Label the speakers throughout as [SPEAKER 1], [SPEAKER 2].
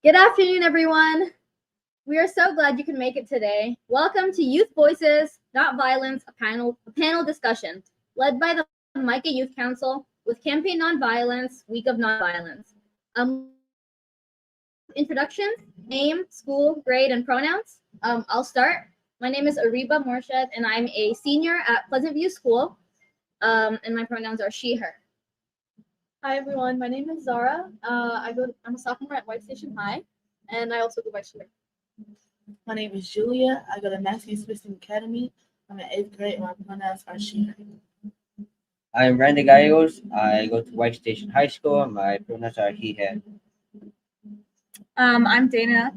[SPEAKER 1] Good afternoon, everyone. We are so glad you can make it today. Welcome to Youth Voices, Not Violence, a panel discussion led by the MICAH Youth Council with Campaign Nonviolence, Week of Nonviolence. Introductions, name, school, grade, and pronouns. I'll start. My name is Ariba Morshed, and I'm a senior at Pleasant View School, and my pronouns are she, her.
[SPEAKER 2] Hi everyone, my name is Zara. I'm a sophomore at White Station High, and I also go by Sheila.
[SPEAKER 3] My name is Julia. I go to Matthews Christian Academy. I'm in 8th grade, and my pronouns are she, her.
[SPEAKER 4] I'm Randy Gallegos. I go to White Station High School. My pronouns are he, him.
[SPEAKER 5] I'm Dana.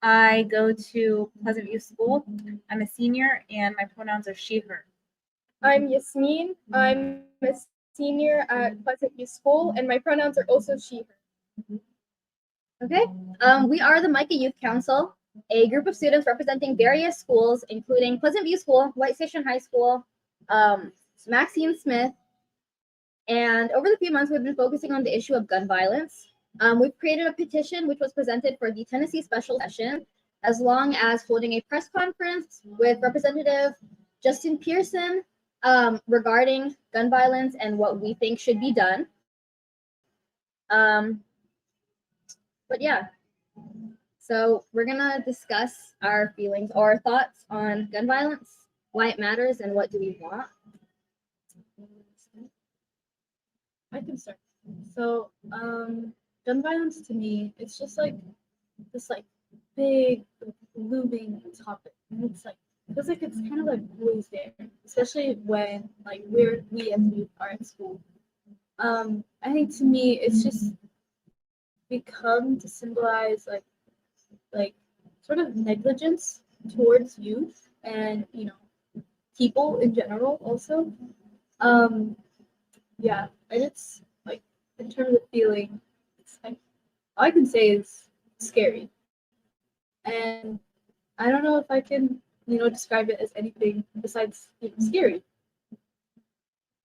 [SPEAKER 5] I go to Pleasant View School. I'm a senior, and my pronouns are she, her.
[SPEAKER 6] I'm Yasmin. I'm a senior at Pleasant View School, and my pronouns are also she, her.
[SPEAKER 1] Okay. We are the MICAH Youth Council, a group of students representing various schools, including Pleasant View School, White Station High School, Maxine Smith. And over the few months, we've been focusing on the issue of gun violence. We've created a petition which was presented for the Tennessee special session, as long as holding a press conference with Representative Justin Pearson regarding gun violence and what we think should be done. But yeah, so we're gonna discuss our feelings or thoughts on gun violence, why it matters, and what do we want.
[SPEAKER 2] I can start. So, gun violence to me, it's just like this big looming topic, and it feels like it's kind of like always there, especially when we as youth are in school. I think to me it's just become to symbolize like sort of negligence towards youth and people in general also. Yeah, and it's like in terms of feeling, it's like all I can say is scary. And I don't know if I can, describe it as anything besides scary.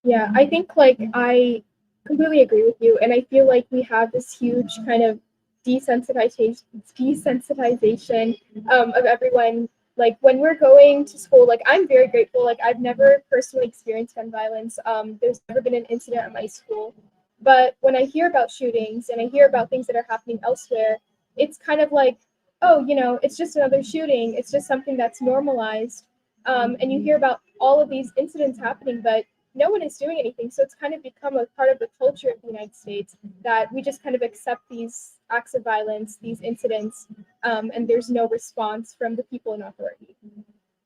[SPEAKER 6] Yeah, I think I completely agree with you, and I feel like we have this huge kind of desensitization of everyone. Like when we're going to school, like I'm very grateful. Like I've never personally experienced gun violence. There's never been an incident at my school, but when I hear about shootings and I hear about things that are happening elsewhere, it's kind of like, oh, it's just another shooting. It's just something that's normalized. And you hear about all of these incidents happening, but no one is doing anything. So it's kind of become a part of the culture of the United States that we just kind of accept these acts of violence, these incidents, and there's no response from the people in authority.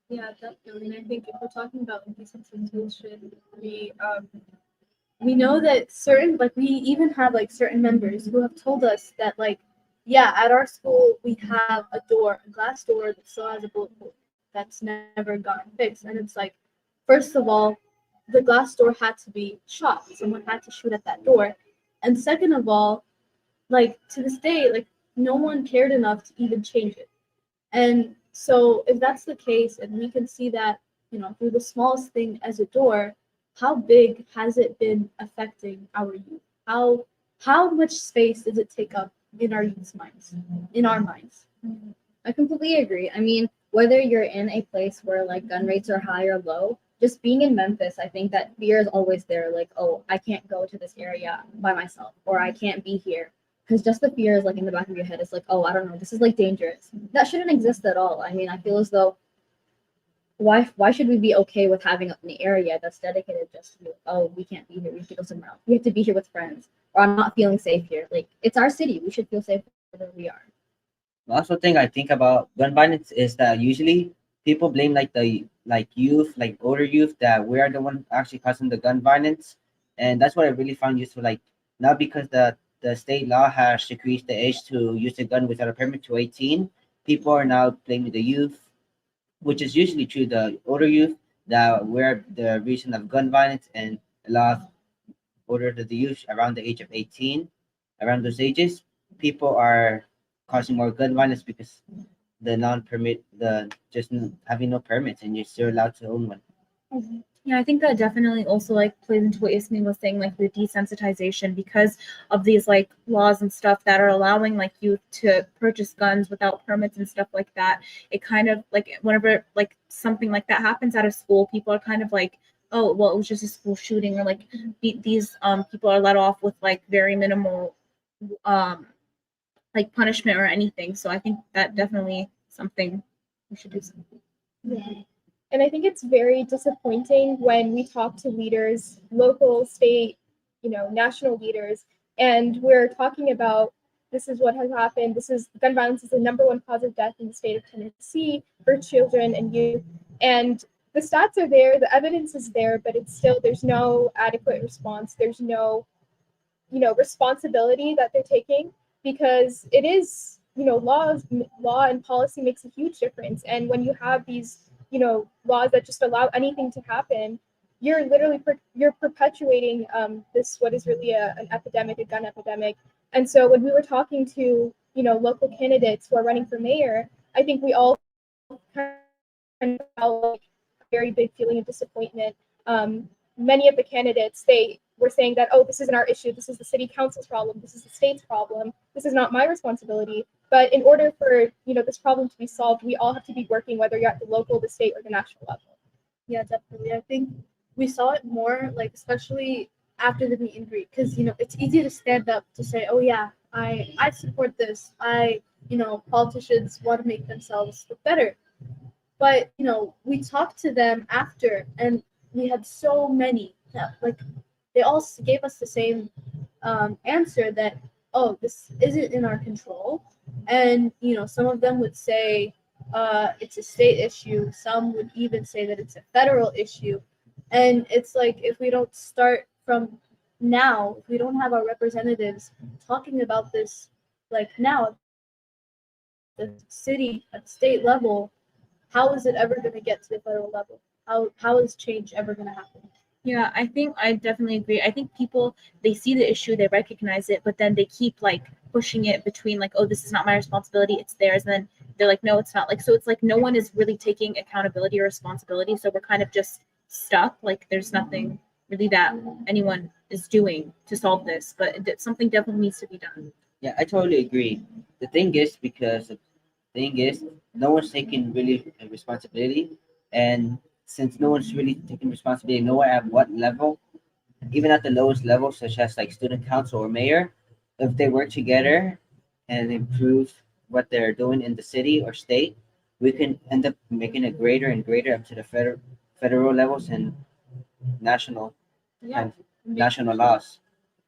[SPEAKER 2] Yeah, definitely. And I think if we're talking about desensitization, we know that we even have certain members who have told us that at our school we have a glass door that still has a bullet hole that's never gotten fixed. And it's first of all, the glass door had to be shot. Someone had to shoot at that door. And second of all, to this day, no one cared enough to even change it. And so if that's the case, and we can see that, through the smallest thing as a door, how big has it been affecting our youth? How much space does it take up in our youth's minds, in our minds?
[SPEAKER 1] I completely agree. I mean, whether you're in a place where gun rates are high or low, just being in Memphis, I think that fear is always there. Like, oh, I can't go to this area by myself, or I can't be here. Because just the fear is in the back of your head. It's like, oh, I don't know, this is dangerous. That shouldn't exist at all. I mean, I feel as though why should we be okay with having an area that's dedicated just to, oh, we can't be here, we have to go somewhere else. We have to be here with friends, or I'm not feeling safe here. It's our city. We should feel safe wherever we are.
[SPEAKER 4] The also thing I think about gun violence is that usually people blame the youth, older youth, that we are the one actually causing the gun violence. And that's what I really found useful. Not because the state law has decreased the age to use a gun without a permit to 18, people are now blaming the youth, which is usually true, the older youth, that we're the reason of gun violence, and a lot of older to the youth around the age of 18, around those ages, people are causing more gun violence because the non-permit, the just having no permits, and you're still allowed to own one.
[SPEAKER 5] Yeah, I think that definitely also like plays into what Yasmin was saying, like the desensitization because of these like laws and stuff that are allowing like youth to purchase guns without permits and stuff like that. It kind of like whenever like something like that happens out of school, people are kind of like, oh, well, it was just a school shooting, or like these people are let off with like very minimal um like punishment or anything. So I think that definitely something we should do something.
[SPEAKER 6] Yeah. And I think it's very disappointing when we talk to leaders, local, state, national leaders, and we're talking about this is what has happened. This is gun violence is the number one cause of death in the state of Tennessee for children and youth. And the stats are there, the evidence is there, but it's still there's no adequate response. There's no, responsibility that they're taking because it is, law and policy makes a huge difference. And when you have these laws that just allow anything to happen, you're literally you're perpetuating this what is really an epidemic, a gun epidemic. And so when we were talking to local candidates who are running for mayor, I think we all kind of felt like a very big feeling of disappointment. Many of the candidates, they were saying that, oh, this isn't our issue, this is the city council's problem, this is the state's problem, this is not my responsibility. But in order for this problem to be solved, we all have to be working, whether you're at the local, the state, or the national level.
[SPEAKER 2] Yeah, definitely. I think we saw it more, like especially after the meet and greet, because it's easy to stand up to say, oh yeah, I support this. Politicians want to make themselves look better. But we talked to them after, and we had so many that like they all gave us the same answer that, oh, this isn't in our control. And some of them would say it's a state issue. Some would even say that it's a federal issue. And it's like if we don't start from now, if we don't have our representatives talking about this like now, the city at state level, how is it ever going to get to the federal level? How is change ever going to happen?
[SPEAKER 5] Yeah, I think I definitely agree. I think people they see the issue, they recognize it, but then they keep like pushing it between like, oh, this is not my responsibility, it's theirs, and then they're like, no, it's not. Like, so it's like no one is really taking accountability or responsibility, so we're kind of just stuck. Like, there's nothing really that anyone is doing to solve this, but something definitely needs to be done.
[SPEAKER 4] Yeah, I totally agree. The thing is, no one's taking really a responsibility, and since no one's really taking responsibility, no one at what level, even at the lowest level, such as like student council or mayor, if they work together and improve what they're doing in the city or state, we can end up making it greater and greater up to the federal levels and national
[SPEAKER 2] Yeah,
[SPEAKER 4] and national laws.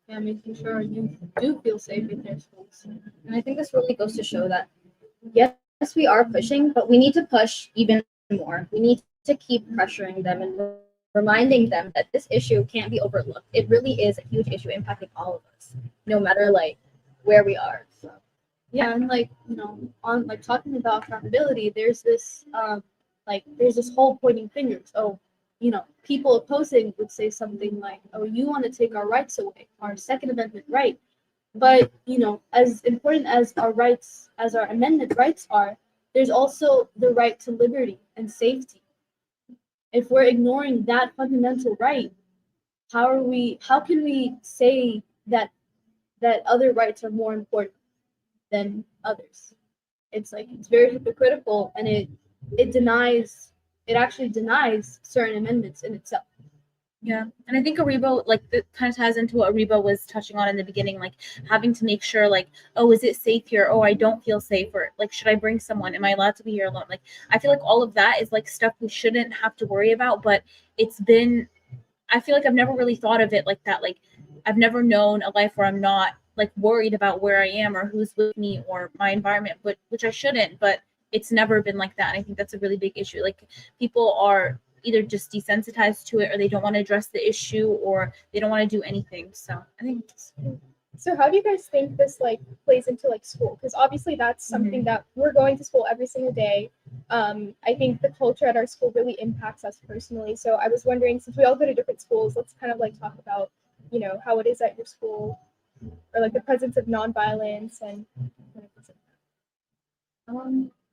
[SPEAKER 2] yeah, making sure you do feel safe in their schools.
[SPEAKER 1] And I think this really goes to show that yes, we are pushing, but we need to push even more. We need to keep pressuring them and reminding them that this issue can't be overlooked. It really is a huge issue impacting all of us, no matter like where we are. So
[SPEAKER 2] Yeah, and like on like talking about accountability, there's this whole pointing fingers. Oh, people opposing would say something like, oh, you want to take our rights away, our Second Amendment right. But as important as our rights, as our amendment rights are, there's also the right to liberty and safety. If we're ignoring that fundamental right, how can we say that other rights are more important than others? It's like it's very hypocritical, and it actually denies certain amendments in itself.
[SPEAKER 5] Yeah, and I think Ariba like that kind of ties into what Ariba was touching on in the beginning, like having to make sure, like, oh, is it safe here? Oh, I don't feel safe, or like, should I bring someone? Am I allowed to be here alone? Like, I feel like all of that is like stuff we shouldn't have to worry about, but it's been. I feel like I've never really thought of it like that. Like, I've never known a life where I'm not like worried about where I am or who's with me or my environment, but which I shouldn't. But it's never been like that. And I think that's a really big issue. Like, people are either just desensitized to it or they don't want to address the issue or they don't want to do anything. So I think
[SPEAKER 6] So how do you guys think this like plays into like school? Because obviously that's something that we're going to school every single day. I think the culture at our school really impacts us personally. So I was wondering, since we all go to different schools, let's kind of like talk about, how it is at your school, or like the presence of nonviolence and.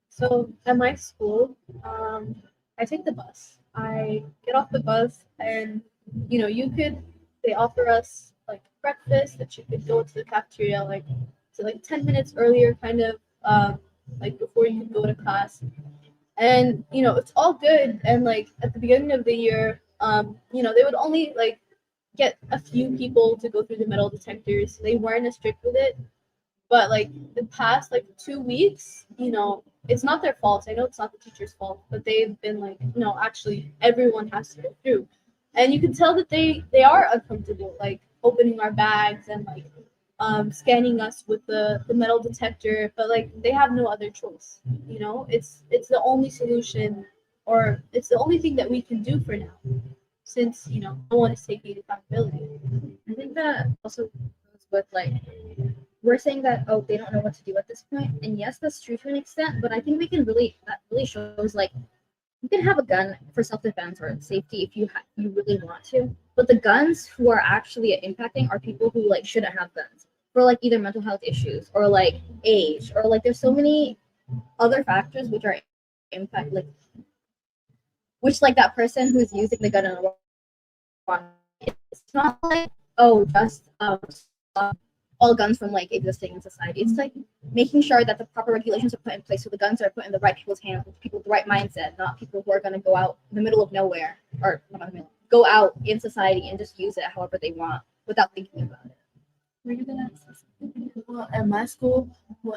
[SPEAKER 2] So at my school, I take the bus, I get off the bus, and they offer us like breakfast that you could go to the cafeteria like 10 minutes earlier, kind of like before you could go to class. And it's all good. And like at the beginning of the year, they would only like get a few people to go through the metal detectors. They weren't as strict with it. But like the past like 2 weeks, it's not their fault. I know it's not the teacher's fault, but they've been like, no, actually everyone has to go through. And you can tell that they are uncomfortable, like opening our bags and like scanning us with the metal detector, but like they have no other choice. It's the only solution, or it's the only thing that we can do for now, since no one is taking accountability.
[SPEAKER 1] I think that also goes with like we're saying that they don't know what to do at this point, and yes, that's true to an extent. But I think that really shows like you can have a gun for self-defense or safety if you really want to, but the guns who are actually impacting are people who like shouldn't have guns for like either mental health issues or like age or like there's so many other factors which are impact like which like that person who's using the gun in the wrong. It's not like just all guns from like existing in society. It's like making sure that the proper regulations are put in place so the guns are put in the right people's hands with people with the right mindset, not people who are going to go out in the middle of nowhere or go out in society and just use it however they want without thinking about it.
[SPEAKER 5] Were you gonna say something?
[SPEAKER 3] Well, at my school, we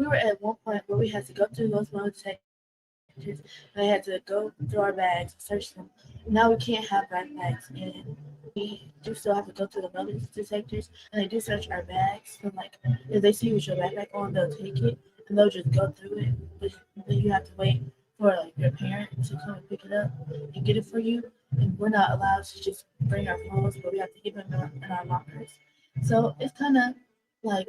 [SPEAKER 3] were at one point where we had to go through those metal detectors. They had to go through our bags, search them. Now we can't have backpacks, and we do still have to go through the metal detectors, and they do search our bags. So like, if they see with your backpack on, they'll take it and they'll just go through it. But then you have to wait for like your parent to come and pick it up and get it for you. And we're not allowed to just bring our phones, but we have to keep them in our lockers. So it's kind of like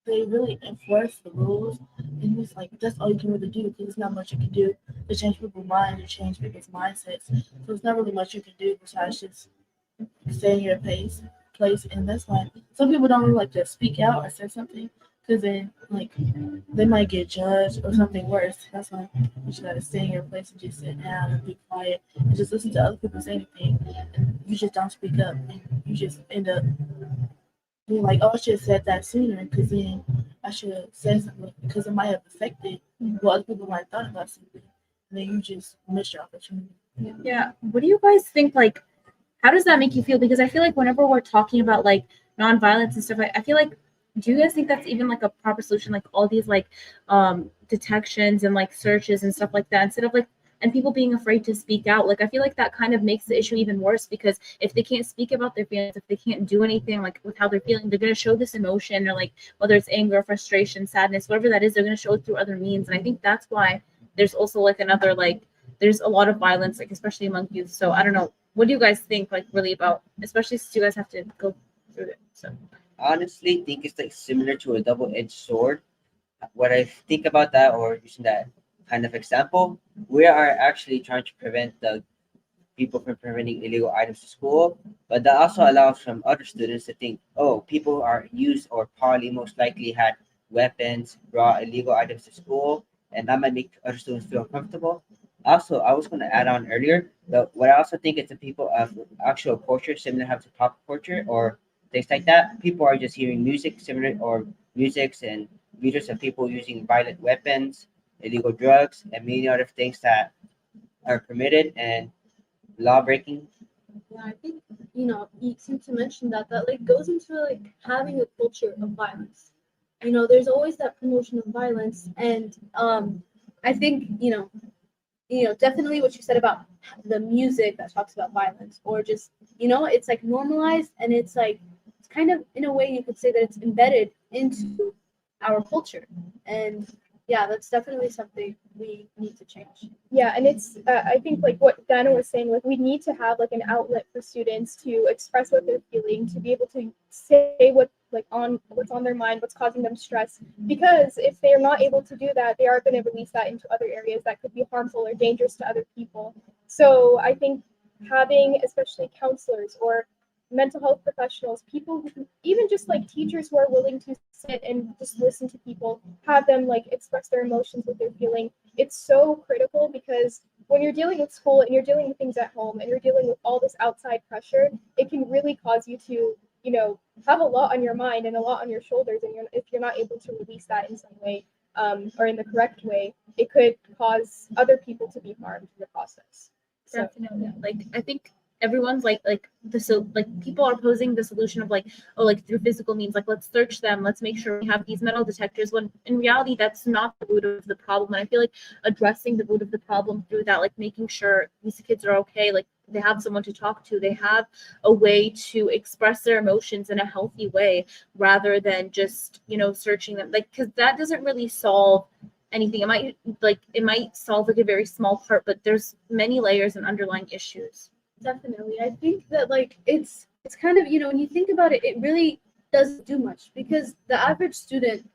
[SPEAKER 3] they really enforce the rules, and it's like that's all you can really do because there's not much you can do to change people's minds or change people's mindsets. So it's not really much you can do besides just stay in your place, and that's why some people don't really like to speak out or say something because then like they might get judged or something worse. That's why you just gotta stay in your place and just sit down and be quiet and just listen to other people say anything. And you just don't speak up, and you just end up being like, oh, I should have said that sooner because then I should have said something because it might have affected what other people might have thought about something. And then you just miss your opportunity.
[SPEAKER 5] Yeah. What do you guys think? Like, how does that make you feel? Because I feel like whenever we're talking about like nonviolence and stuff, I feel like, do you guys think that's even like a proper solution? Like all these like detections and like searches and stuff like that, instead of like and people being afraid to speak out. Like I feel like that kind of makes the issue even worse because if they can't speak about their feelings, if they can't do anything like with how they're feeling, they're gonna show this emotion or like whether it's anger, frustration, sadness, whatever that is, they're gonna show it through other means. And I think that's why there's also like another like there's a lot of violence, like especially among youth. So I don't know. What do you guys think like really about, especially since you guys have to go through it? So
[SPEAKER 4] Honestly, think it's like similar to a double-edged sword. What I think about that, or using that kind of example, we are actually trying to prevent the people from preventing illegal items to school, but that also allows some other students to think, oh, people are used or probably most likely had weapons, brought illegal items to school, and that might make other students feel uncomfortable. Also, I was going to add on earlier that what I also think is the people of actual culture similar have to pop culture or things like that. People are just hearing music similar or musics and videos of people using violent weapons, illegal drugs, and many other things that are permitted and law breaking.
[SPEAKER 2] Yeah, I think you seem to mention that like goes into like having a culture of violence. There's always that promotion of violence, and I think definitely what you said about the music that talks about violence, or just it's like normalized, and it's like it's kind of in a way you could say that it's embedded into our culture, and yeah, that's definitely something we need to change.
[SPEAKER 6] Yeah, and it's I think like what Dana was saying, like we need to have like an outlet for students to express what they're feeling, to be able to say what's on their mind, what's causing them stress. Because if they are not able to do that, they are going to release that into other areas that could be harmful or dangerous to other people. So I think having especially counselors or mental health professionals, people who, even just like teachers who are willing to sit and just listen to people, have them like express their emotions, what they're feeling. It's so critical because when you're dealing with school and you're dealing with things at home and you're dealing with all this outside pressure, it can really cause you to, you know, have a lot on your mind and a lot on your shoulders. And if you're not able to release that in some way, or in the correct way, it could cause other people to be harmed in the process. So,
[SPEAKER 5] Definitely. Like I think everyone's like people are posing the solution of like, oh, like through physical means, like let's search them, let's make sure we have these metal detectors, when in reality that's not the root of the problem. And I feel like addressing the root of the problem through that, like making sure these kids are okay, like they have someone to talk to, they have a way to express their emotions in a healthy way, rather than just, you know, searching them, like, because that doesn't really solve anything. It might solve like a very small part, but there's many layers and underlying issues.
[SPEAKER 2] Definitely. I think that like it's kind of, you know, when you think about it, it really doesn't do much, because the average student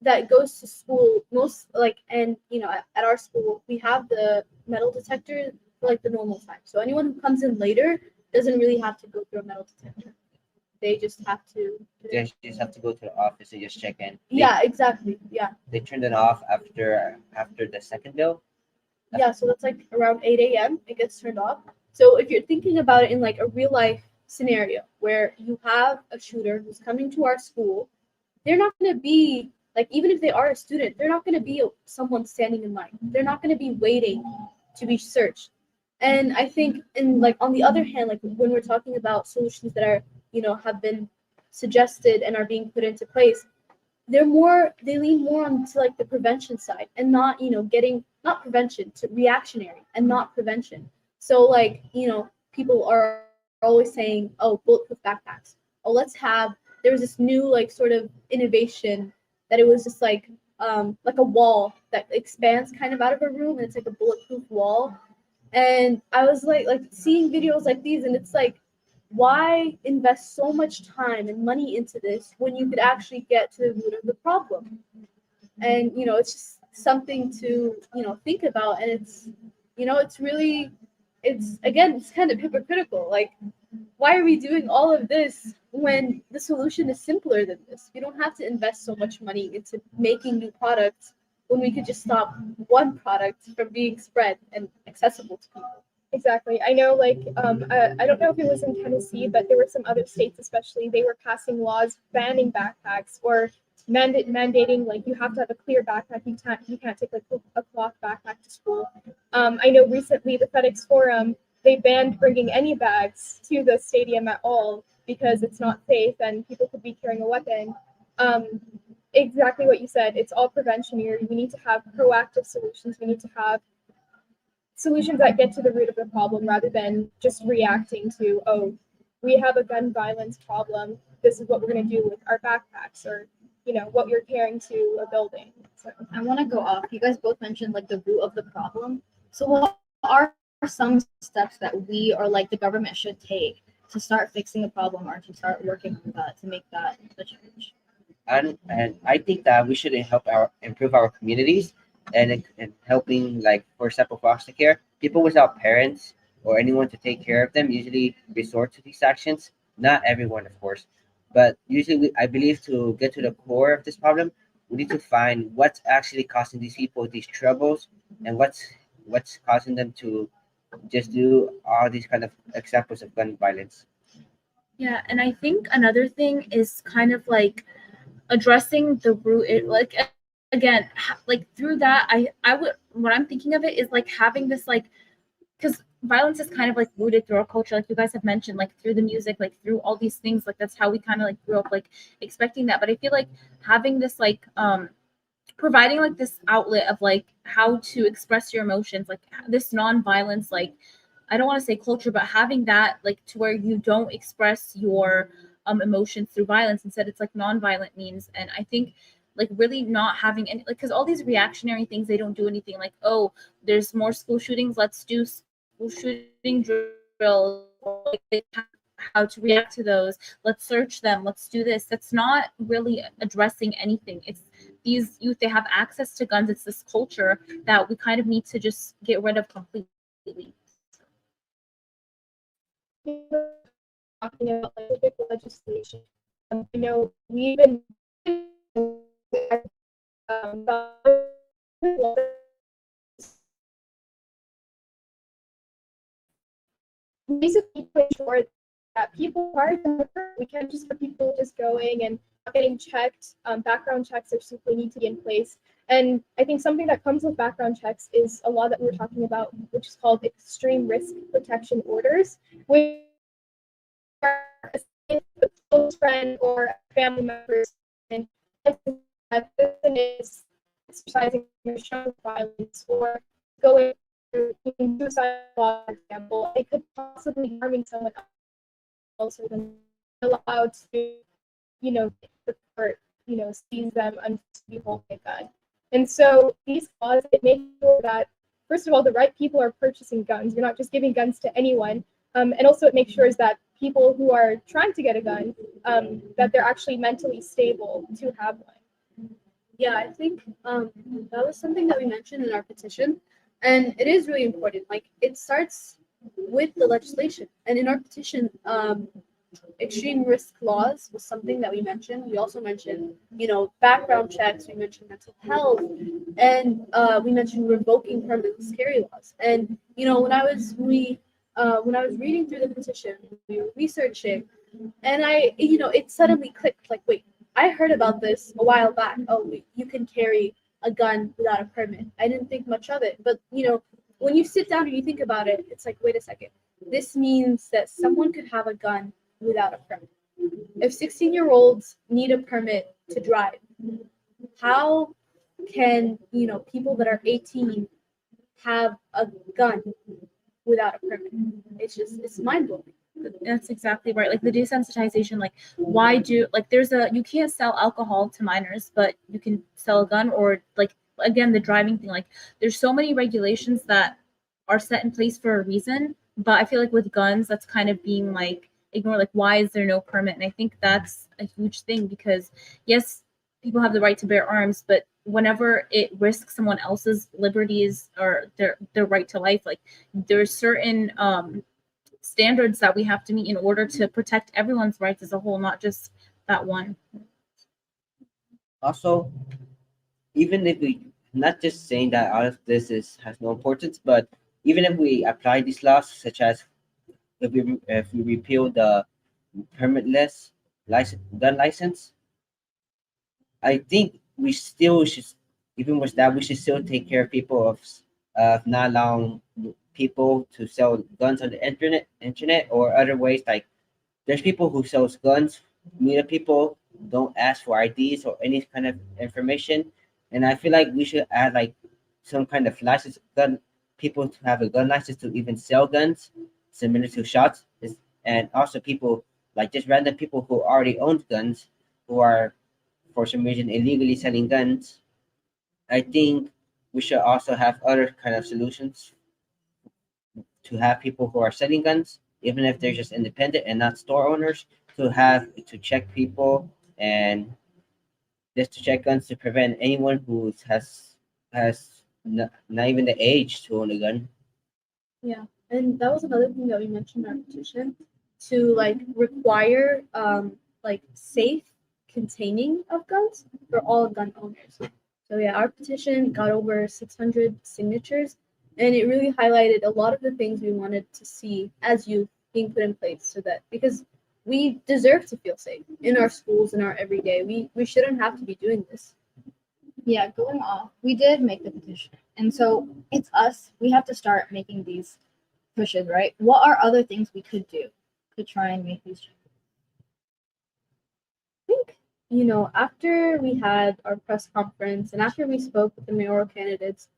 [SPEAKER 2] that goes to school most like, and you know, at our school we have the metal detector for like the normal time. So anyone who comes in later doesn't really have to go through a metal detector. They just have to
[SPEAKER 4] They just have to go to the office and just check in.
[SPEAKER 2] yeah, exactly. Yeah.
[SPEAKER 4] They turned it off after the second bill.
[SPEAKER 2] Yeah, so that's like around 8 a.m. it gets turned off. So if you're thinking about it in like a real life scenario where you have a shooter who's coming to our school, they're not going to be like, even if they are a student, they're not going to be someone standing in line. They're not going to be waiting to be searched. And I think, in like on the other hand, like when we're talking about solutions that are, you know, have been suggested and are being put into place, they lean more onto like the prevention side, and not, you know, getting, not prevention to reactionary and not prevention. So like, you know, people are always saying, oh, bulletproof backpacks. Oh, there was this new like sort of innovation that it was just like a wall that expands kind of out of a room, and it's like a bulletproof wall. And I was like seeing videos like these, and it's like, why invest so much time and money into this when you could actually get to the root of the problem? And you know, it's just something to, you know, think about. And it's, you know, it's really, it's again, it's kind of hypocritical. Like, why are we doing all of this when the solution is simpler than this? We don't have to invest so much money into making new products when we could just stop one product from being spread and accessible to people.
[SPEAKER 6] exactly. I know, like, I don't know if it was in Tennessee, but there were some other states, especially, they were passing laws banning backpacks, or mandating like you have to have a clear backpack. You can't take like a cloth backpack to school. I know recently the FedEx Forum, they banned bringing any bags to the stadium at all because it's not safe and people could be carrying a weapon. Exactly what you said. It's all prevention here. We need to have proactive solutions. We need to have solutions that get to the root of the problem rather than just reacting to, oh, we have a gun violence problem. This is what we're going to do with our backpacks, or, you know, what you're carrying to a building. So
[SPEAKER 1] I want to go off. You guys both mentioned like the root of the problem. So what are some steps that we or like the government should take to start fixing the problem, or to start working on that to make that a change?
[SPEAKER 4] And I think that we should improve our communities, and helping, like, for example, foster care. People without parents or anyone to take care of them usually resort to these actions. Not everyone, of course, but usually I believe to get to the core of this problem, we need to find what's actually causing these people these troubles, and what's causing them to just do all these kind of examples of gun violence.
[SPEAKER 5] Yeah, and I think another thing is kind of like addressing the root. Like again, like through that, I would, what I'm thinking of it is like having this, like, because violence is kind of like rooted through our culture, like you guys have mentioned, like through the music, like through all these things, like that's how we kind of like grew up like expecting that. But I feel like having this like providing like this outlet of like how to express your emotions, like this non-violence, like I don't want to say culture, but having that like to where you don't express your emotions through violence. Instead, it's like non-violent means. And I think like really not having any, like, because all these reactionary things, they don't do anything. Like, oh, there's more school shootings, let's do school shooting drills, like, how to react to those, let's search them, let's do this. That's not really addressing anything. It's these youth, they have access to guns. It's this culture that we kind of need to just get rid of completely.
[SPEAKER 6] talking about like specific legislation, I know we've been um, basically to ensure that people are, we can't just have people just going and getting checked. Background checks are simply need to be in place. And I think something that comes with background checks is a law that we were talking about, which is called extreme risk protection orders, which are a close friend or family members and that person is exercising show violence or going through suicide, for example, it could possibly be harming someone else or then allowed to, the court, seize them and be holding a gun. And so these laws, it makes sure that, first of all, the right people are purchasing guns. You're not just giving guns to anyone. And also it makes sure that people who are trying to get a gun, that they're actually mentally stable to have one.
[SPEAKER 2] Yeah, I think that was something that we mentioned in our petition, and it is really important. Like, it starts with the legislation, and in our petition, extreme risk laws was something that we mentioned. We also mentioned, background checks. We mentioned mental health, and we mentioned revoking permits carry laws. And when I was reading through the petition, we were researching, and it suddenly clicked. Like, wait, I heard about this a while back. Oh, you can carry a gun without a permit. I didn't think much of it, but when you sit down and you think about it, it's like, wait a second. This means that someone could have a gun without a permit. If 16-year-olds need a permit to drive, how can people that are 18 have a gun without a permit? It's mind-blowing.
[SPEAKER 5] That's exactly right. Like the desensitization, like why do you can't sell alcohol to minors, but you can sell a gun, or like again the driving thing. Like there's so many regulations that are set in place for a reason, but I feel like with guns that's kind of being like ignored. Like why is there no permit? And I think that's a huge thing because yes, people have the right to bear arms, but whenever it risks someone else's liberties or their right to life, like there's certain standards that we have to meet in order to protect everyone's rights as a whole, not just that one.
[SPEAKER 4] Also, even if we not just saying that all of this has no importance, but even if we apply these laws, such as if we repeal the permitless gun license, I think we still should, even with that, we should still take care of people of not allowing people to sell guns on the internet or other ways. Like there's people who sells guns, media people don't ask for IDs or any kind of information, and I feel like we should add like some kind of license gun people to have a gun license to even sell guns similar to shots, and also people like just random people who already own guns who are for some reason illegally selling guns. I think we should also have other kind of solutions to have people who are selling guns, even if they're just independent and not store owners, to check people and just to check guns to prevent anyone who has not even the age to own a gun.
[SPEAKER 2] Yeah, and that was another thing that we mentioned in our petition, to like require like safe containing of guns for all gun owners. So yeah, our petition got over 600 signatures, and it really highlighted a lot of the things we wanted to see as youth being put in place, so that because we deserve to feel safe in our schools, in our everyday. We shouldn't have to be doing this.
[SPEAKER 1] Yeah, going off, we did make the petition. And so it's us. We have to start making these pushes, right? What are other things we could do to try and make these changes?
[SPEAKER 2] I think, after we had our press conference and after we spoke with the mayoral candidates,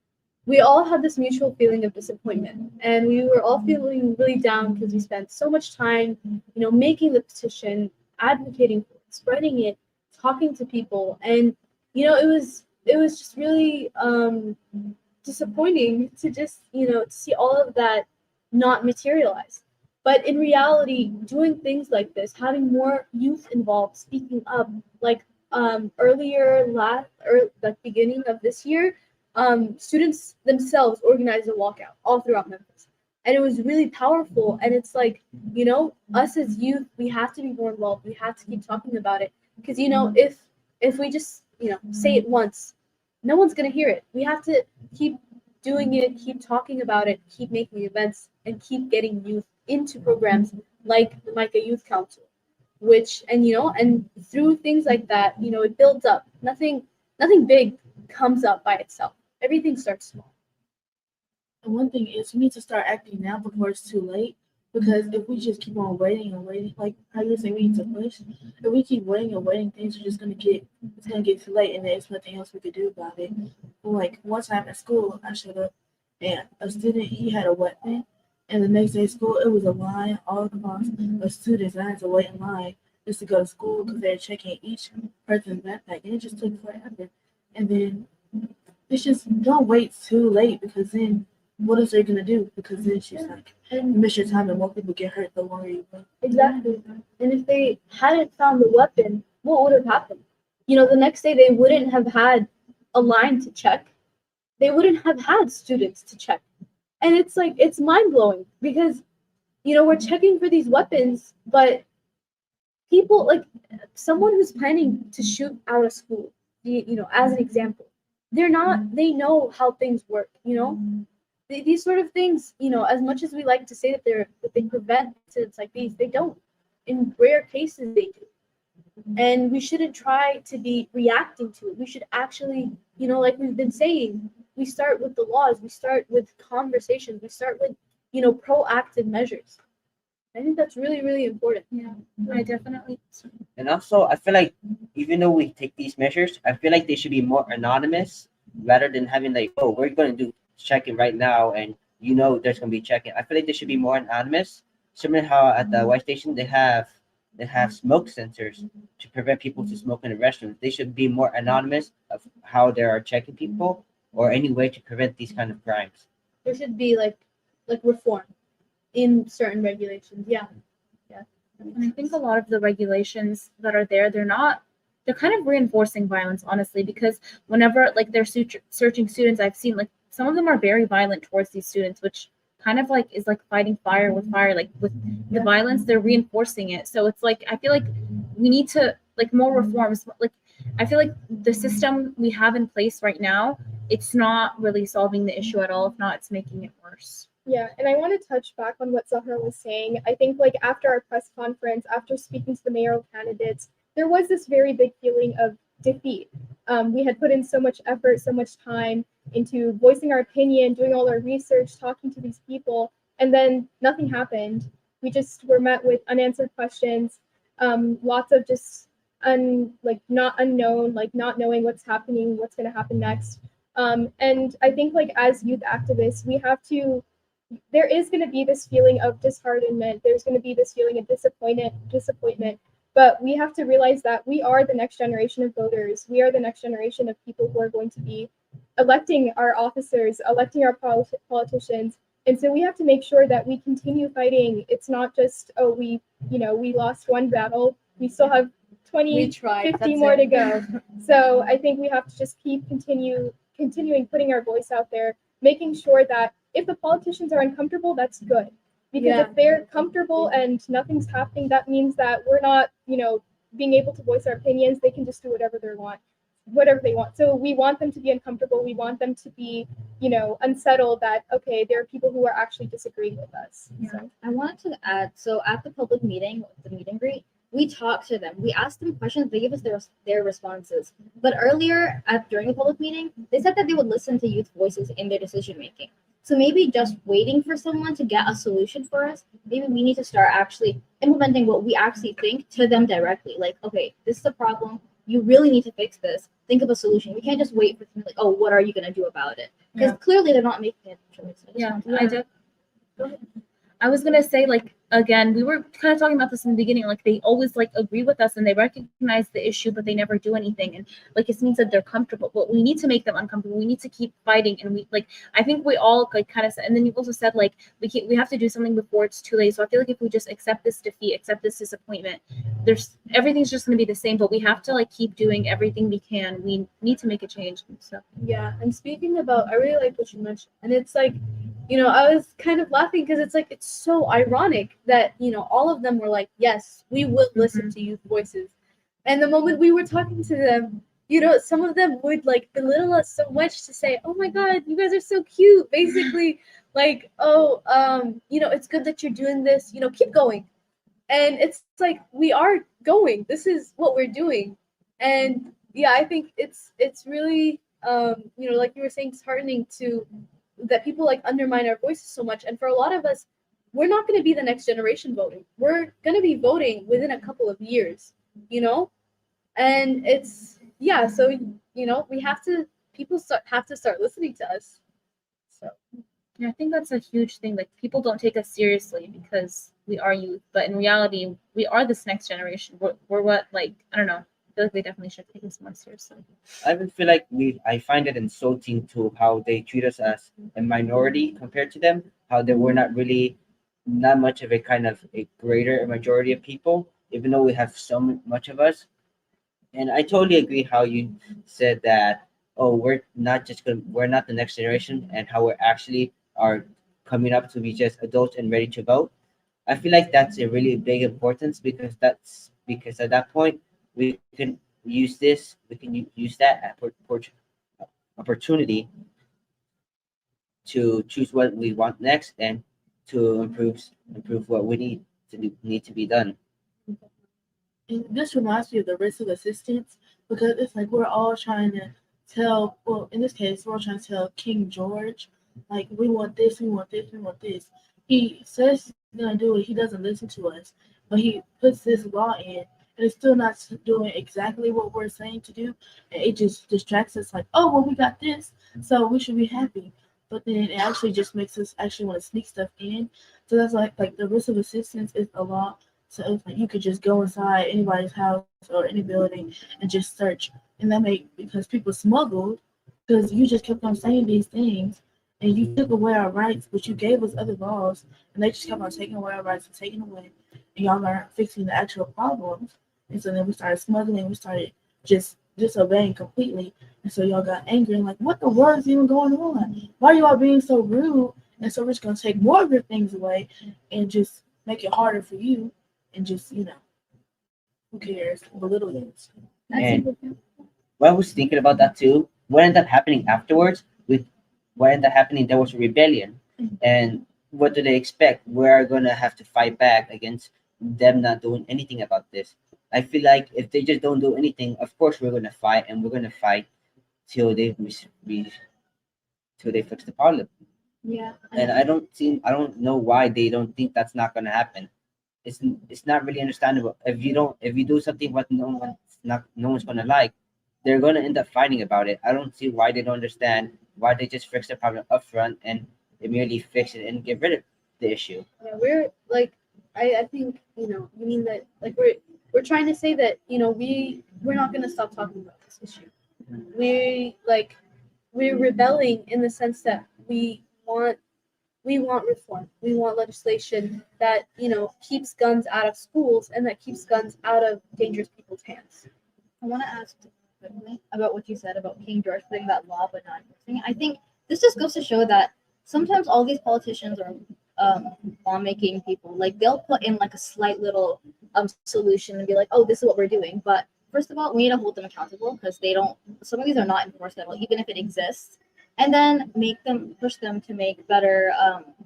[SPEAKER 2] we all had this mutual feeling of disappointment. And we were all feeling really down because we spent so much time, making the petition, advocating for it, spreading it, talking to people. And, it was just really disappointing to just, to see all of that not materialize. But in reality, doing things like this, having more youth involved, speaking up, like the beginning of this year, students themselves organized a walkout all throughout Memphis. And it was really powerful. And it's like, us as youth, we have to be more involved. We have to keep talking about it. Because, if we just, say it once, no one's going to hear it. We have to keep doing it, keep talking about it, keep making events, and keep getting youth into programs like the MICAH Youth Council, which, and through things like that, it builds up. Nothing big comes up by itself. Everything starts small.
[SPEAKER 3] And one thing is we need to start acting now before it's too late. Because if we just keep on waiting and waiting, like how you say we need to push, if we keep waiting and waiting, things are just gonna get too late, and there's nothing else we could do about it. Like one time at school, I showed up, and a student he had a weapon, and the next day at school it was a line all across of students. I had to wait in line just to go to school because they're checking each person's backpack, and it just took forever. And then it's just don't wait too late because then what is they gonna do? Because then she's like, you miss your time and more people get hurt the longer you wait.
[SPEAKER 2] Exactly. And if they hadn't found the weapon, what would have happened? The next day they wouldn't have had a line to check. They wouldn't have had students to check. And it's like, it's mind blowing because, we're checking for these weapons, but people, like someone who's planning to shoot out of school, as an example, they know how things work, These sort of things, as much as we like to say that they prevent incidents like these, they don't. In rare cases, they do. And we shouldn't try to be reacting to it. We should actually, like we've been saying, we start with the laws, we start with conversations, we start with, proactive measures. I think that's really, really important.
[SPEAKER 5] Yeah, I definitely.
[SPEAKER 4] And also, I feel like even though we take these measures, I feel like they should be more anonymous rather than having like, oh, we're going to do checking right now, and there's going to be checking. I feel like they should be more anonymous. Similar how at the Y station they have smoke sensors to prevent people to smoke in the restrooms. They should be more anonymous of how they are checking people or any way to prevent these kind of crimes.
[SPEAKER 2] There should be like reform in certain regulations. Yeah.
[SPEAKER 5] And I think a lot of the regulations that are there, they're kind of reinforcing violence, honestly, because whenever like they're searching students, I've seen like some of them are very violent towards these students, which kind of like is like fighting fire with fire. Like with the violence, they're reinforcing it. So it's like, I feel like we need to like more reforms. Like I feel like the system we have in place right now, it's not really solving the issue at all. If not, it's making it worse.
[SPEAKER 6] Yeah, and I want to touch back on what Zahra was saying. I think like after our press conference, after speaking to the mayoral candidates, there was this very big feeling of defeat. We had put in so much effort, so much time into voicing our opinion, doing all our research, talking to these people, and then nothing happened. We just were met with unanswered questions, lots of just not unknown, like not knowing what's happening, what's going to happen next. And I think like as youth activists, we have to. There is going to be this feeling of disheartenment. There's going to be this feeling of disappointment. But we have to realize that we are the next generation of voters. We are the next generation of people who are going to be electing our officers, electing our politicians. And so we have to make sure that we continue fighting. It's not just, oh, we lost one battle. We still have 20, 50 more to go. So I think we have to just keep continuing putting our voice out there, making sure that if the politicians are uncomfortable, that's good. Because if they're comfortable and nothing's happening, that means that we're not, being able to voice our opinions. They can just do whatever they want. So we want them to be uncomfortable. We want them to be, unsettled that, okay, there are people who are actually disagreeing with us.
[SPEAKER 1] Yeah.
[SPEAKER 6] So.
[SPEAKER 1] I wanted to add, so at the public meeting, the meet and greet, we talked to them. We asked them questions. They gave us their responses. But earlier, during the public meeting, they said that they would listen to youth voices in their decision making. So maybe just waiting for someone to get a solution for us, maybe we need to start actually implementing what we actually think to them directly. Like, okay, this is a problem. You really need to fix this. Think of a solution. We can't just wait for something like, oh, what are you going to do about it? Because clearly they're not making it.
[SPEAKER 5] I was going to say, like, again, we were kind of talking about this in the beginning, like they always like agree with us and they recognize the issue, but they never do anything. And like, it means that they're comfortable, but we need to make them uncomfortable. We need to keep fighting. And we like, I think we all like kind of said, and then you also said like, we have to do something before it's too late. So I feel like if we just accept this defeat, accept this disappointment, everything's just going to be the same, but we have to like keep doing everything we can. We need to make a change. So
[SPEAKER 2] yeah. And speaking about, I really like what you mentioned, and it's like, I was kind of laughing because it's like, it's so ironic that, all of them were like, yes, we will listen to youth voices. And the moment we were talking to them, some of them would like belittle us so much to say, oh my God, you guys are so cute. Basically, like, oh, it's good that you're doing this, keep going. And it's like we are going. This is what we're doing. And yeah, I think it's really like you were saying, disheartening to that people like undermine our voices so much. And for a lot of us, we're not going to be the next generation voting. We're going to be voting within a couple of years, and it's yeah. So we have to have to start listening to us. So
[SPEAKER 5] Yeah, I think that's a huge thing. Like people don't take us seriously because we are youth, but in reality, we are this next generation. We're what, like, I don't know. I feel like they definitely should take us more seriously.
[SPEAKER 4] I even feel like I find it insulting to how they treat us as a minority compared to them. How they were not really not much of a kind of a greater majority of people, even though we have so much of us. And I totally agree how you said that. Oh, we're not the next generation, and how we're actually are coming up to be just adults and ready to vote. I feel like that's a really big importance because at that point we can use that opportunity to choose what we want next and to improve what we need to be done.
[SPEAKER 3] And this reminds me of the risk of assistance because it's like we're all trying to tell, well, in this case, we're all trying to tell King George, like, we want this, we want this, we want this. He says he's going to do it, he doesn't listen to us, but he puts this law in, and it's still not doing exactly what we're saying to do. And it just distracts us, like, oh, well, we got this, so we should be happy. But then it actually just makes us actually want to sneak stuff in. So that's like the risk of assistance is a law, so it's like you could just go inside anybody's house or any building and just search. And that make because people smuggled because you just kept on saying these things and you took away our rights, but you gave us other laws and they just kept on taking away our rights and taking away. And y'all aren't fixing the actual problems. And so then we started smuggling, we started just disobeying completely. And so y'all got angry and like, what the world is even going on? Why are y'all being so rude? And so we're just gonna take more of your things away and just make it harder for you and just, who cares? Belittle you.
[SPEAKER 4] And what I was thinking about that too, what ended up happening afterwards with what ended up happening, there was a rebellion. And what do they expect? We're gonna have to fight back against them not doing anything about this. I feel like if they just don't do anything, of course we're gonna fight and we're gonna fight till till they fix the problem.
[SPEAKER 1] Yeah.
[SPEAKER 4] And I don't know why they don't think that's not gonna happen. It's not really understandable. If you do something what no one's gonna like, they're gonna end up fighting about it. I don't see why they don't understand why they just fix the problem up front and immediately fix it and get rid of the issue.
[SPEAKER 2] yeah, we're like, I think you mean that like we're trying to say that we're not going to stop talking about this issue. We're rebelling in the sense that we want reform. We want legislation that keeps guns out of schools and that keeps guns out of dangerous people's hands.
[SPEAKER 1] I want to ask quickly about what you said about King George putting that law but not enforcing it. I think this just goes to show that sometimes all these politicians or lawmaking people, like they'll put in like a slight little solution and be like, oh, this is what we're doing. But first of all, we need to hold them accountable because they don't. Some of these are not enforced at all, even if it exists. And then push them to make better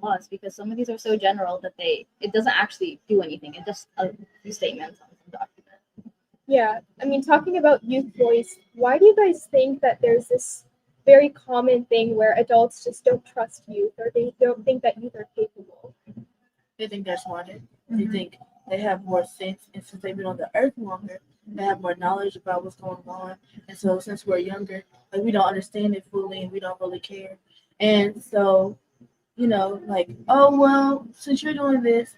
[SPEAKER 1] laws because some of these are so general that it doesn't actually do anything. It's just a few statements on some document.
[SPEAKER 6] Yeah, I mean, talking about youth voice, why do you guys think that there's this very common thing where adults just don't trust youth or they don't think that youth are capable?
[SPEAKER 3] They think they're smarter. They think they have more sense, and since they've been on the earth longer, they have more knowledge about what's going on. And so, since we're younger, like we don't understand it fully, and we don't really care. And so, like, oh well, since you're doing this,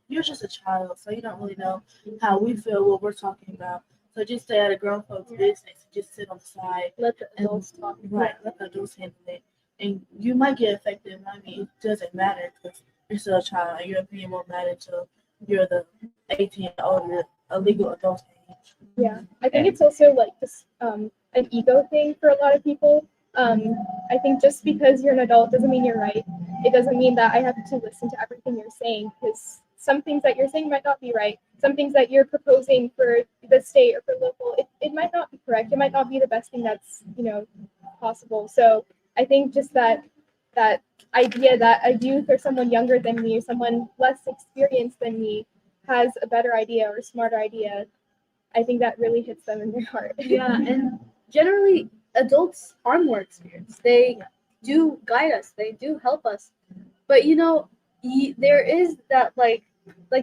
[SPEAKER 3] you're just a child, so you don't really know how we feel what we're talking about. So just stay out of grown folks' business. Just sit on the side.
[SPEAKER 2] Let the adults talk.
[SPEAKER 3] Right, let the adults handle it. And you might get affected. I mean, it doesn't matter because you're still a child, and your opinion won't matter until you're the 18 or older, a legal adult age.
[SPEAKER 6] Yeah, I think it's also like this an ego thing for a lot of people. I think just because you're an adult doesn't mean you're right. It doesn't mean that I have to listen to everything you're saying because some things that you're saying might not be right. Some things that you're proposing for the state or for local, it might not be correct. It might not be the best thing that's possible. So I think just that that idea that a youth or someone younger than me or someone less experienced than me has a better idea or a smarter idea, I think that really hits them in their heart.
[SPEAKER 2] Yeah, and generally adults are more experienced. They do guide us. They do help us. But there is that like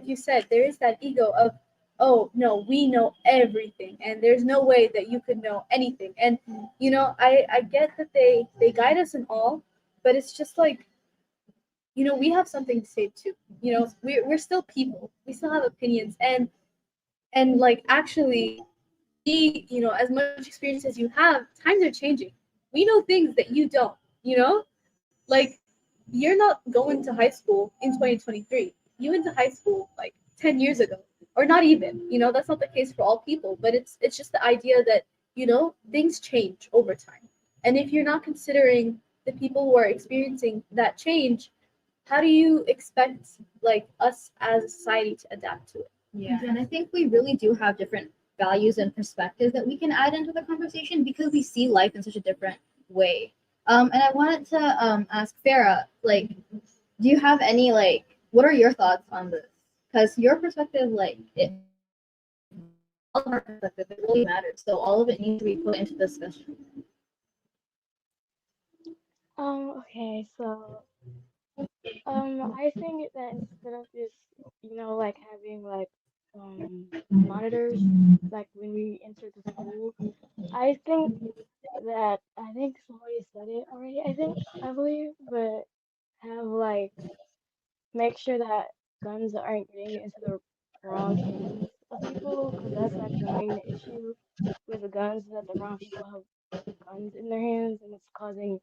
[SPEAKER 2] you said, there is that ego of, oh no, we know everything, and there's no way that you could know anything. And I get that they guide us and all, but it's just like, we have something to say too. We're still people. We still have opinions, and like actually, as much experience as you have, times are changing. We know things that you don't. Like, you're not going to high school in 2023. You went to high school like 10 years ago, or not even. That's not the case for all people, but it's just the idea that things change over time, and if you're not considering the people who are experiencing that change, how do you expect like us as a society to adapt to it?
[SPEAKER 1] Yeah, and I think we really do have different values and perspectives that we can add into the conversation because we see life in such a different way. And I wanted to ask Farah, like, do you have any what are your thoughts on this? Because your perspective, all of our perspective, it really matters. So all of it needs to be put into discussion.
[SPEAKER 7] Okay, so I think that instead of just, like having like monitors like when we enter the school, I think somebody said it already, I believe, but have like make sure that guns aren't getting into the wrong hands of people, because that's like the main issue with the guns, that the wrong people have guns in their hands and it's causing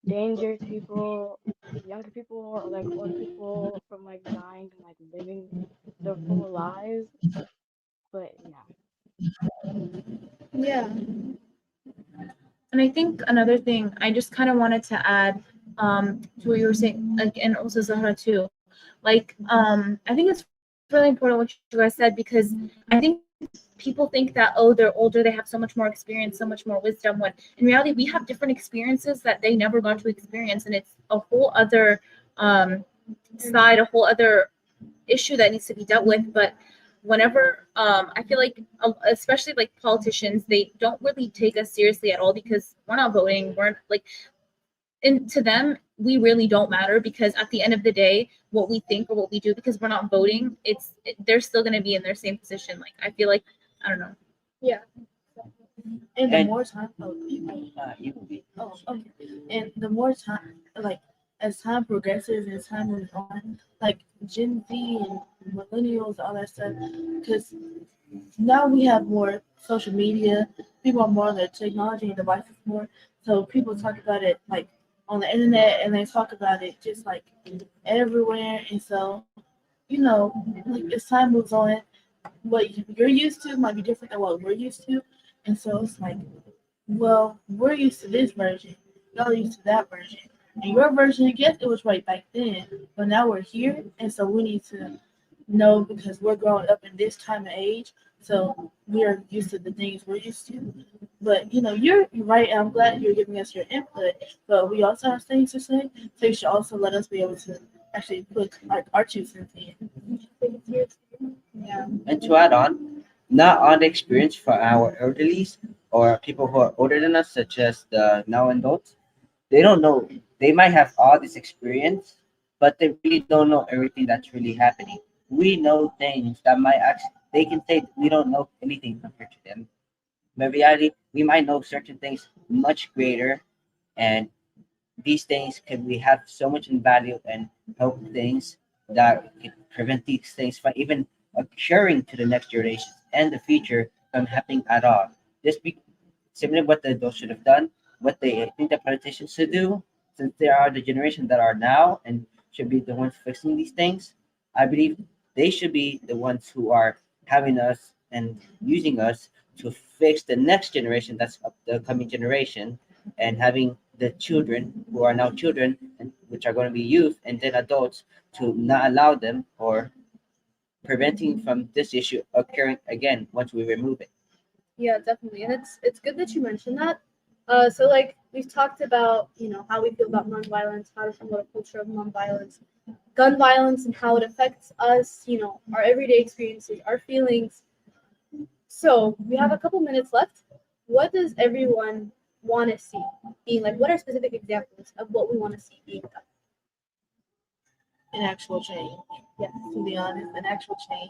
[SPEAKER 7] danger to people, younger people or like older people from like dying and like living their full lives. But yeah.
[SPEAKER 2] Yeah.
[SPEAKER 5] And I think another thing I just kind of wanted to add to what you were saying, like, and also Zahra too. I think it's really important what you guys said, because I think people think that, oh, they're older, they have so much more experience, so much more wisdom, when in reality we have different experiences that they never got to experience, and it's a whole other side, a whole other issue that needs to be dealt with. But whenever I feel like especially like politicians, they don't really take us seriously at all, because we're not voting, we're like, and to them we really don't matter, because at the end of the day, what we think or what we do, because we're not voting, they're still going to be in their same position. Like, I feel like, I don't know.
[SPEAKER 6] Yeah.
[SPEAKER 3] And the
[SPEAKER 4] And-
[SPEAKER 3] more time,
[SPEAKER 4] You will be.
[SPEAKER 3] oh, okay. And the more time, like as time progresses and time moves on, like Gen Z and millennials, all that stuff, because now we have more social media. People are more on their technology and devices more. So people talk about it like on the internet, and they talk about it just like everywhere. And so, like as time moves on, what you're used to might be different than what we're used to. And so it's like, well, we're used to this version. Y'all used to that version. And your version, yes, it was right back then. But now we're here. And so we need to know, because we're growing up in this time of age. So we are used to the things we're used to. But, you're right. And I'm glad you're giving us your input. But we also have things to say. So you should also let us be able to actually put our 2 cents in.
[SPEAKER 1] Yeah.
[SPEAKER 4] And to add on, not all the experience for our elderlies or people who are older than us, such as the now adults, they don't know. They might have all this experience, but they really don't know everything that's really happening. We know things that might actually, they can say we don't know anything compared to them. But in reality, we might know certain things much greater, and these things can we have so much in value and help things that can prevent these things from even occurring to the next generations and the future from happening at all. Just be similar what the adults should have done, what they think the politicians should do, since they are the generation that are now and should be the ones fixing these things. I believe they should be the ones who are having us and using us to fix the next generation, that's the coming generation, and having the children who are now children and which are going to be youth and then adults to not allow them or preventing from this issue occurring again once we remove it.
[SPEAKER 2] Yeah, definitely. And it's good that you mentioned that. So like we've talked about, how we feel about nonviolence, how to promote a culture of nonviolence, gun violence, and how it affects us, our everyday experiences, our feelings. So we have a couple minutes left. What does everyone want to see being like? What are specific examples of what we want to see being done?
[SPEAKER 3] An actual change.
[SPEAKER 2] Yes.
[SPEAKER 3] To be honest, an actual change.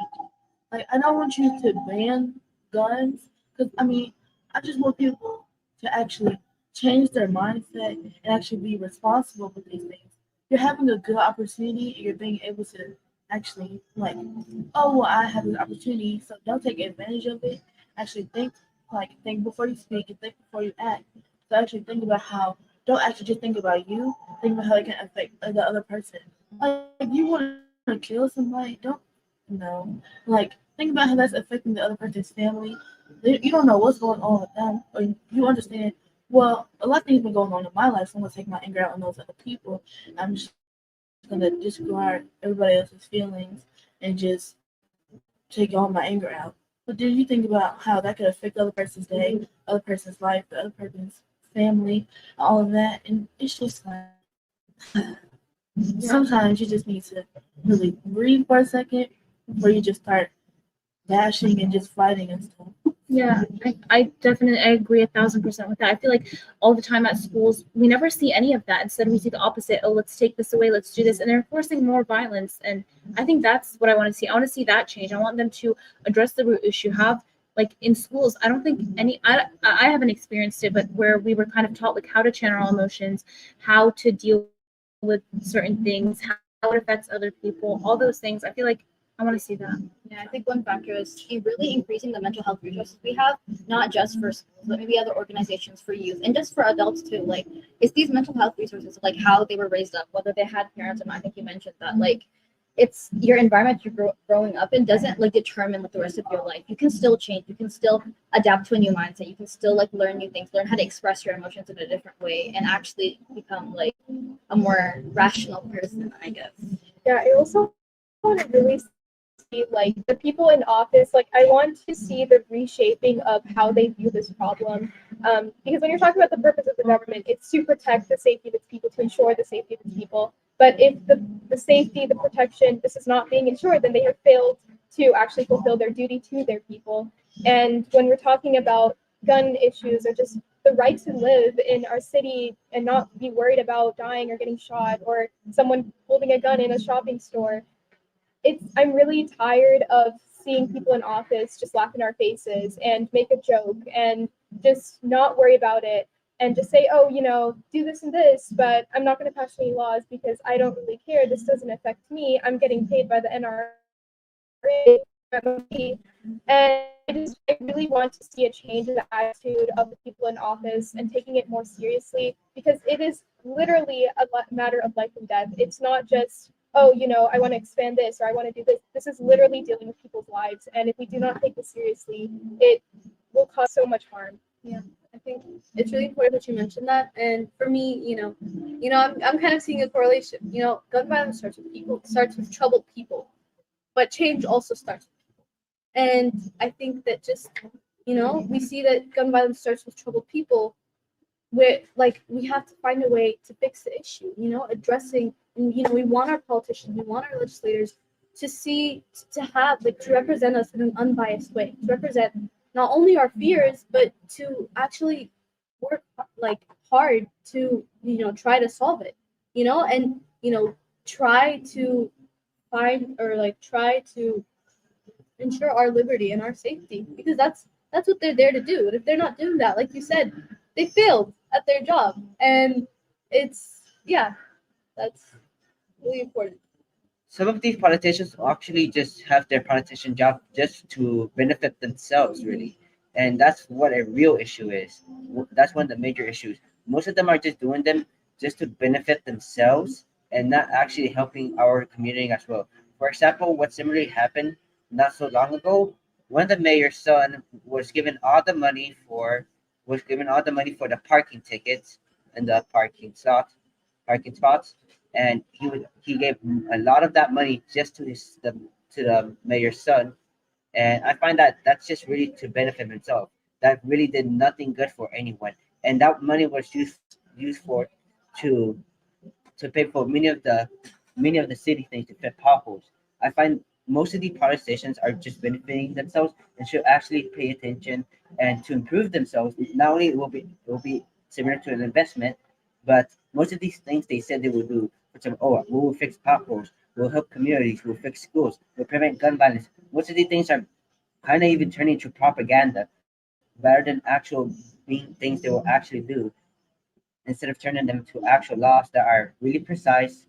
[SPEAKER 3] Like, I don't want you to ban guns, because I just want people to actually change their mindset and actually be responsible with these things. You're having a good opportunity, and you're being able to actually, like, oh, well, I have this opportunity, so don't take advantage of it. Actually think before you speak and think before you act. So actually think about how, don't actually just think about you, think about how it can affect the other person. Like, you want to kill somebody, don't, like, think about how that's affecting the other person's family. You don't know what's going on with them, or you understand. Well, a lot of things been going on in my life, so I'm gonna take my anger out on those other people. I'm just gonna disregard everybody else's feelings and just take all my anger out. But then you think about how that could affect the other person's day, other person's life, the other person's family, all of that, and it's just like sometimes you just need to really breathe for a second before you just start bashing and just fighting and stuff.
[SPEAKER 5] Yeah, I definitely I agree 1,000% with that. I feel like all the time at schools we never see any of that. Instead, we see the opposite. Oh, let's take this away. Let's do this, and they're forcing more violence. And I think that's what I want to see. I want to see that change. I want them to address the root issue. Have like in schools, I don't think any. I haven't experienced it, but where we were kind of taught like how to channel our emotions, how to deal with certain things, how it affects other people, all those things. I feel like I want to see that.
[SPEAKER 1] Yeah, I think one factor is really increasing the mental health resources we have, not just for schools, but maybe other organizations for youth and just for adults too. Like, it's these mental health resources, like how they were raised up, whether they had parents or not. I think you mentioned that. Like, it's your environment you're growing up in doesn't like determine like the rest of your life. You can still change. You can still adapt to a new mindset. You can still like learn new things, learn how to express your emotions in a different way, and actually become like a more rational person, I guess.
[SPEAKER 6] Yeah, I also want to really see like the people in office. Like, I want to see the reshaping of how they view this problem. Because when you're talking about the purpose of the government, it's to protect the safety of its people, to ensure the safety of its people. But if the safety, the protection, this is not being ensured, then they have failed to actually fulfill their duty to their people. And when we're talking about gun issues or just the right to live in our city and not be worried about dying or getting shot or someone holding a gun in a shopping store, I'm really tired of seeing people in office just laugh in our faces and make a joke and just not worry about it and just say, oh, do this and this, but I'm not going to pass any laws because I don't really care. This doesn't affect me. I'm getting paid by the NRA, and I really want to see a change in the attitude of the people in office and taking it more seriously, because it is literally a matter of life and death. It's not just, oh, I want to expand this or I want to do this. This is literally dealing with people's lives. And if we do not take this seriously, it will cause so much harm.
[SPEAKER 2] Yeah, I think it's really important that you mentioned that. And for me, I'm kind of seeing a correlation. Gun violence starts with people, starts with troubled people, but change also starts with people. And I think that just, we see that gun violence starts with troubled people, where like we have to find a way to fix the issue, addressing, and we want our politicians, we want our legislators to have like to represent us in an unbiased way, to represent not only our fears, but to actually work like hard to try to solve it, and try to find or like try to ensure our liberty and our safety, because that's what they're there to do. And if they're not doing that, like you said, they failed at their job. And it's that's really important.
[SPEAKER 4] Some of these politicians actually just have their politician job just to benefit themselves, really. And that's what a real issue is. That's one of the major issues. Most of them are just doing them just to benefit themselves and not actually helping our community as well. For example, what similarly happened not so long ago, when the mayor's son was given all the money for the parking tickets and the parking spots, and he gave a lot of that money just to the mayor's son. And I find that that's just really to benefit himself. That really did nothing good for anyone. and that money was used for to pay for many of the city things to fit potholes. I find most of the politicians are just benefiting themselves and should actually pay attention and to improve themselves. Not only it will be similar to an investment, but most of these things they said they will do. For example, oh, we will fix potholes, we'll help communities, we'll fix schools, we'll prevent gun violence. Most of these things are kind of even turning into propaganda rather than actual being things they will actually do, instead of turning them to actual laws that are really precise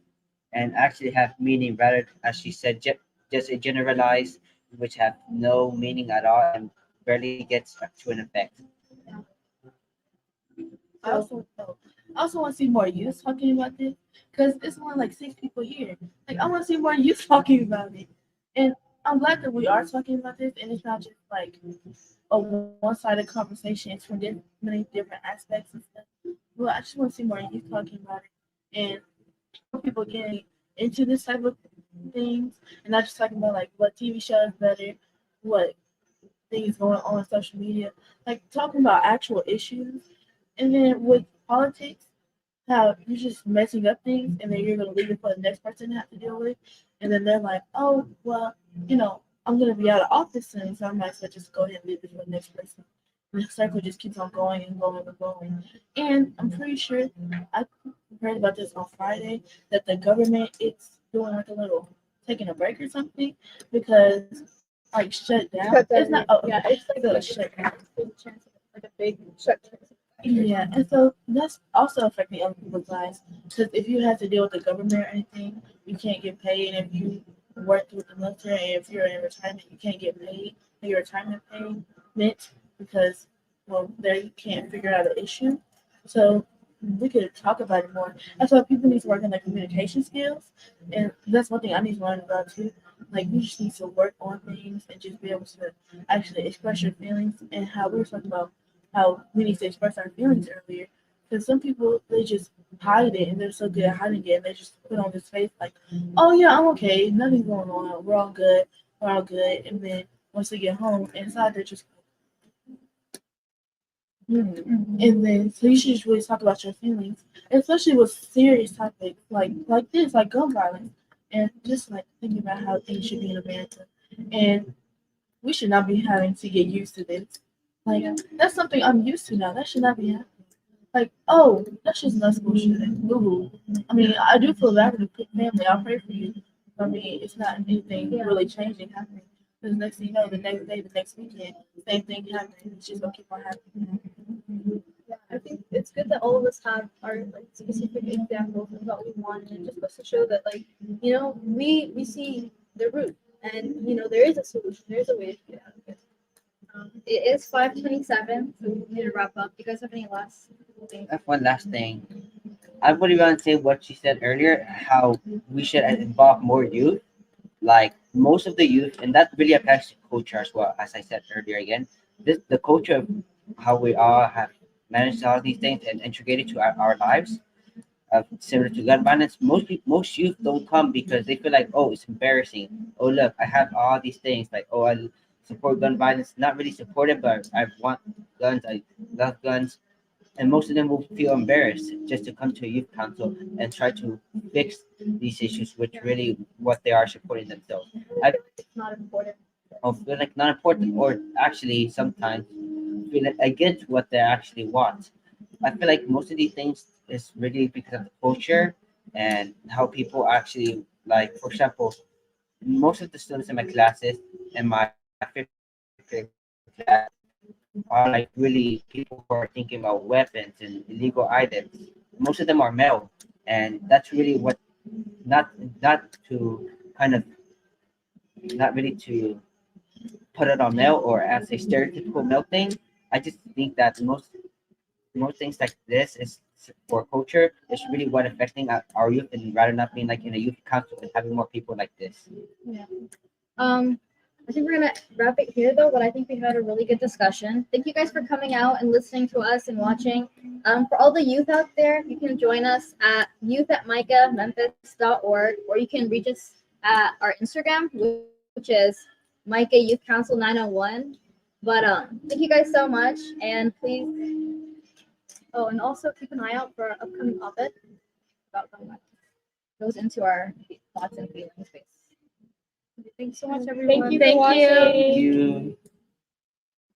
[SPEAKER 4] and actually have meaning rather, as she said, just a generalized, which have no meaning at all and barely gets to an effect.
[SPEAKER 3] I also want to see more youth talking about this because it's only like 6 people here. Like I want to see more youth talking about it, and I'm glad that we are talking about this, and it's not just like a one-sided conversation. It's from many different aspects and stuff. Well, I just want to see more youth talking about it, and more people getting into this type of things, and not just talking about like what TV show is better, what things going on social media, like talking about actual issues. And then with politics, how you're just messing up things and then you're gonna leave it for the next person to have to deal with. And then they're like, oh well, I'm gonna be out of office soon, so I might as well just go ahead and leave it for the next person. And the cycle just keeps on going and going and going. And I'm pretty sure I heard about this on Friday that the government is doing like a little taking a break or something because like shut down.
[SPEAKER 6] Shut
[SPEAKER 3] It's
[SPEAKER 6] down.
[SPEAKER 3] not oh
[SPEAKER 6] Yeah, it's like
[SPEAKER 3] the
[SPEAKER 6] a
[SPEAKER 3] shut down.
[SPEAKER 6] big chance of like a big shut.
[SPEAKER 3] Yeah, and so that's also affecting other people's lives. Because if you have to deal with the government or anything, you can't get paid. And if you work with the military, and if you're in retirement, you can't get paid for your retirement payment because, well, they can't figure out an issue. So we could talk about it more. That's why people need to work on their communication skills, and that's one thing I need to learn about too. Like you just need to work on things and just be able to actually express your feelings and how we were talking about how we need to express our feelings earlier. Because some people they just hide it and they're so good at hiding it and they just put on this face like, oh yeah, I'm okay, nothing's going on, we're all good. And then once they get home, inside they're just and then so you should just really talk about your feelings, especially with serious topics like this, like gun violence, and just like thinking about how things should be in America. And we should not be having to get used to this. Like that's something I'm used to now. That should not be happening. Like, oh, that's just not bullshit. Boo. I mean, I do feel bad for the family. I'll pray for you. I mean, it's not anything really changing happening. Because next thing you know, the next day, the next weekend, same thing happening. It's just gonna keep on happening.
[SPEAKER 1] Yeah, I think it's good that all of us have our like specific examples of what we want, and it just goes to show that we see the root, and there is a solution, there's a way to get out of it. It is 5:27, so we need to wrap up. Do you guys have any last things?
[SPEAKER 4] That's one last thing. I would even say what she said earlier, how we should involve more youth. Like most of the youth, and that really applies to culture as well. As I said earlier, again, the culture of how we all have managed all these things and integrated to our lives, similar to gun violence. Most youth don't come because they feel like, oh, it's embarrassing. Oh, look, I have all these things. Like, oh, I support gun violence. Not really support it, but I want guns. I love guns. And most of them will feel embarrassed just to come to a youth council and try to fix these issues, which really what they are supporting themselves. I
[SPEAKER 1] It's not important.
[SPEAKER 4] feel like not important, or actually sometimes feel like against what they actually want. I feel like most of these things is really because of the culture and how people actually like. For example, most of the students in my classes in my fifth grade class are like really people who are thinking about weapons and illegal items. Most of them are male, and that's really what not not to kind of not really to put it on male or as a stereotypical male thing. I just think that most things like this is for culture is really what affecting our youth, and rather not being like in a youth council and having more people like this.
[SPEAKER 1] Yeah. I think we're gonna wrap it here though, but I think we had a really good discussion. Thank you guys for coming out and listening to us and watching. For all the youth out there, you can join us at youth@micahmemphis.org, or you can reach us at our Instagram, which is MICAH Youth Council 901. But thank you guys so much, and please.
[SPEAKER 2] Oh, and also keep an eye out for our upcoming op-ed about gun violence.
[SPEAKER 1] Goes into our thoughts and feelings space.
[SPEAKER 2] Thanks so much, everyone.
[SPEAKER 6] Thank you for
[SPEAKER 5] Thank you.
[SPEAKER 6] watching.
[SPEAKER 4] You.